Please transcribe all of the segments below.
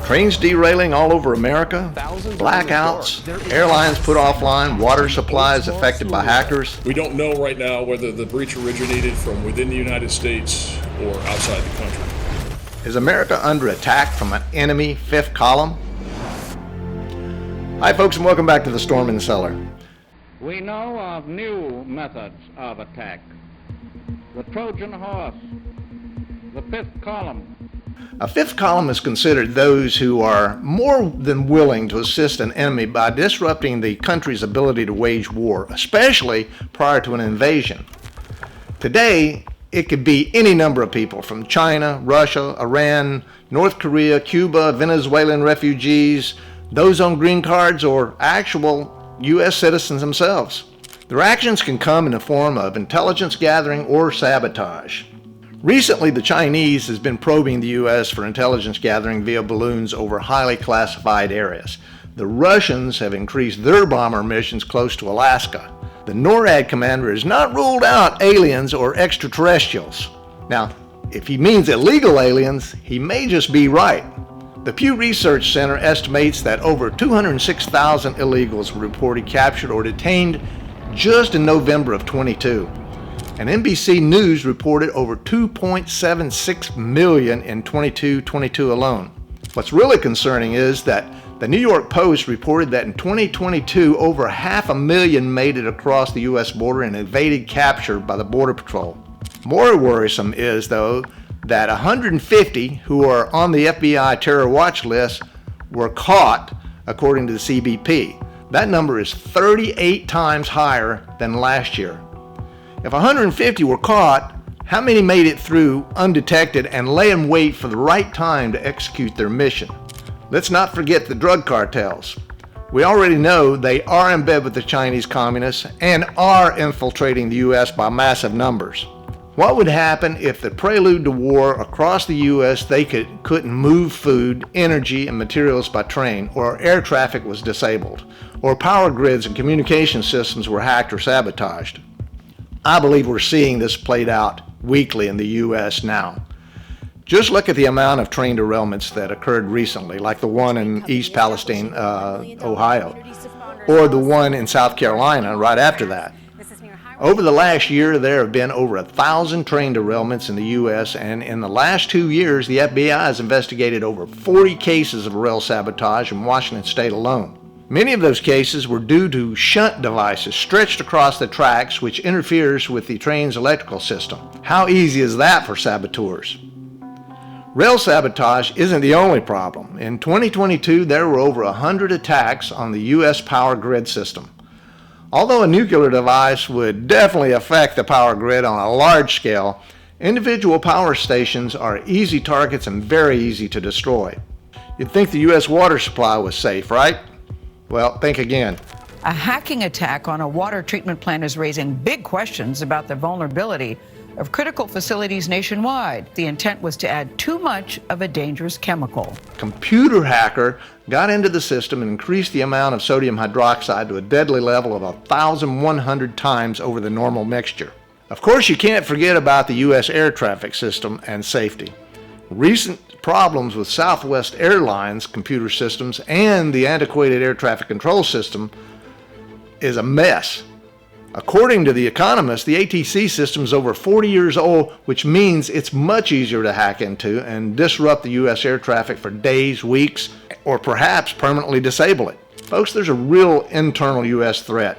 Trains derailing all over America, blackouts, airlines put offline, water supplies affected by hackers. We don't know right now whether the breach originated from within the United States or outside the country. Is America under attack from an enemy fifth column? Hi folks, and welcome back to the Storm in the Cellar. We know of new methods of attack. The Trojan horse, the fifth column. A fifth column is considered those who are more than willing to assist an enemy by disrupting the country's ability to wage war, especially prior to an invasion. Today, it could be any number of people from China, Russia, Iran, North Korea, Cuba, Venezuelan refugees, those on green cards, or actual U.S. citizens themselves. Their actions can come in the form of intelligence gathering or sabotage. Recently, the Chinese has been probing the U.S. for intelligence gathering via balloons over highly classified areas. The Russians have increased their bomber missions close to Alaska. The NORAD commander has not ruled out aliens or extraterrestrials. Now, if he means illegal aliens, he may just be right. The Pew Research Center estimates that over 206,000 illegals were reported captured or detained just in November of 22. And NBC News reported over 2.76 million in 22 alone. What's really concerning is that the New York Post reported that in 2022, over 500,000 made it across the U.S. border and evaded capture by the Border Patrol. More worrisome is, though, that 150 who are on the FBI terror watch list were caught, according to the CBP. That number is 38 times higher than last year. If 150 were caught, how many made it through undetected and lay in wait for the right time to execute their mission? Let's not forget the drug cartels. We already know they are in bed with the Chinese communists and are infiltrating the U.S. by massive numbers. What would happen if the prelude to war across the U.S. they couldn't move food, energy, and materials by train, or air traffic was disabled, or power grids and communication systems were hacked or sabotaged? I believe we're seeing this played out weekly in the U.S. now. Just look at the amount of train derailments that occurred recently, like the one in East Palestine, Ohio, or the one in South Carolina right after that. Over the last year, there have been over 1,000 train derailments in the U.S., and in the last 2 years, the FBI has investigated over 40 cases of rail sabotage in Washington state alone. Many of those cases were due to shunt devices stretched across the tracks, which interferes with the train's electrical system. How easy is that for saboteurs? Rail sabotage isn't the only problem. In 2022, there were over 100 attacks on the U.S. power grid system. Although a nuclear device would definitely affect the power grid on a large scale, individual power stations are easy targets and very easy to destroy. You'd think the U.S. water supply was safe, right? Well, think again. A hacking attack on a water treatment plant is raising big questions about the vulnerability of critical facilities nationwide. The intent was to add too much of a dangerous chemical. Computer hacker got into the system and increased the amount of sodium hydroxide to a deadly level of 1,100 times over the normal mixture. Of course, you can't forget about the U.S. air traffic system and safety. Recent problems with Southwest Airlines computer systems and the antiquated air traffic control system is a mess. According to The Economist, the ATC system is over 40 years old, which means it's much easier to hack into and disrupt the U.S. air traffic for days, weeks, or perhaps permanently disable it. Folks, there's a real internal U.S. threat.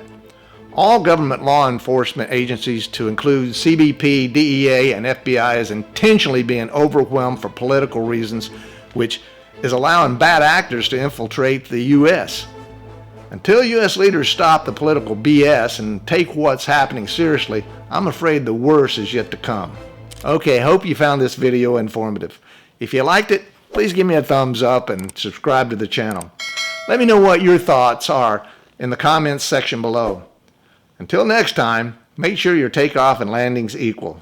All government law enforcement agencies, to include CBP, DEA, and FBI, is intentionally being overwhelmed for political reasons, which is allowing bad actors to infiltrate the U.S. Until U.S. leaders stop the political BS and take what's happening seriously, I'm afraid the worst is yet to come. Okay, hope you found this video informative. If you liked it, please give me a thumbs up and subscribe to the channel. Let me know what your thoughts are in the comments section below. Until next time, make sure your takeoff and landings equal.